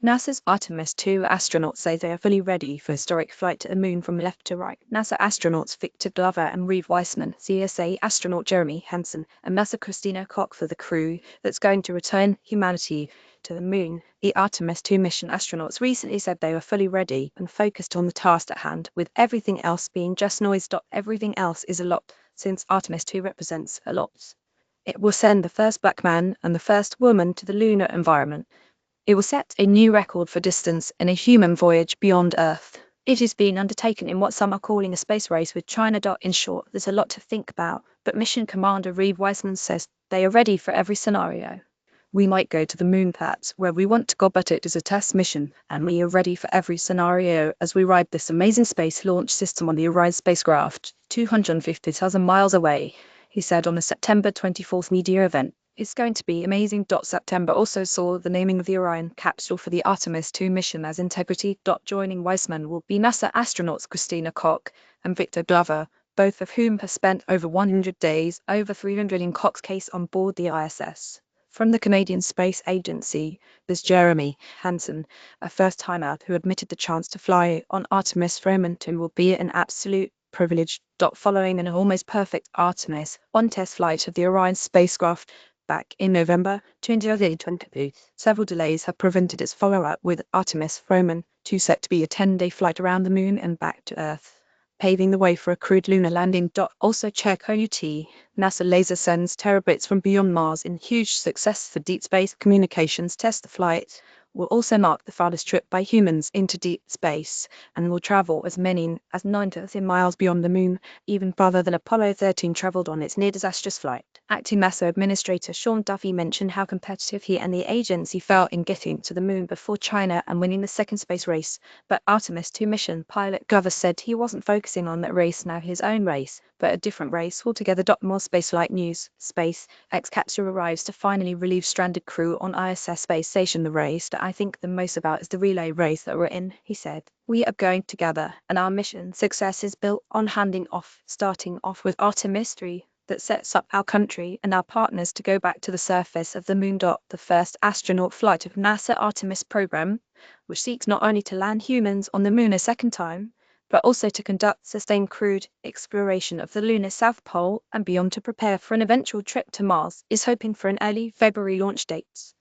NASA's Artemis 2 astronauts say they are fully ready for historic flight to the moon from left to right. NASA astronauts Victor Glover and Reid Wiseman, CSA astronaut Jeremy Hansen, and NASA Christina Koch for the crew that's going to return humanity to the moon. The Artemis 2 mission astronauts recently said they were fully ready and focused on the task at hand, with everything else being just noise. Everything else is a lot, since Artemis 2 represents a lot. It will send the first black man and the first woman to the lunar environment. It will set a new record for distance in a human voyage beyond Earth. It is being undertaken in what some are calling a space race with China. In short, there's a lot to think about, but Mission Commander Reid Wiseman says they are ready for every scenario. We might go to the moon, that's where we want to go, but it is a test mission, and we are ready for every scenario as we ride this amazing space launch system on the Orion spacecraft, 250,000 miles away, he said on the September 24th media event. It's going to be amazing. September also saw the naming of the Orion capsule for the Artemis 2 mission as Integrity. Joining Wiseman will be NASA astronauts Christina Koch and Victor Glover, both of whom have spent over 100 days, over 300 in Koch's case, on board the ISS. From the Canadian Space Agency, there's Jeremy Hansen, a first-timer who admitted the chance to fly on Artemis 2 will be an absolute privilege. Following an almost perfect Artemis 1 test flight of the Orion spacecraft back in November 2022, several delays have prevented its follow-up, with Artemis 2 set to be a 10-day flight around the moon and back to Earth, paving the way for a crewed lunar landing. Also check OUT, NASA laser sends terabits from beyond Mars in huge success for deep space communications test. The flight will also mark the farthest trip by humans into deep space, and will travel as many as 9,000 miles beyond the moon, even farther than Apollo 13 traveled on its near-disastrous flight. Acting NASA Administrator Sean Duffy mentioned how competitive he and the agency felt in getting to the moon before China and winning the second space race, but Artemis 2 mission pilot Glover said he wasn't focusing on that race now, his own race, but a different race altogether. More spaceflight news. SpaceX capsule arrives to finally relieve stranded crew on ISS space station. The race that I think the most about is the relay race that we're in, he said. We are going together, and our mission success is built on starting off with Artemis 3. That sets up our country and our partners to go back to the surface of the moon. The first astronaut flight of NASA Artemis program, which seeks not only to land humans on the moon a second time, but also to conduct sustained crewed exploration of the lunar South Pole and beyond to prepare for an eventual trip to Mars, is hoping for an early February launch date.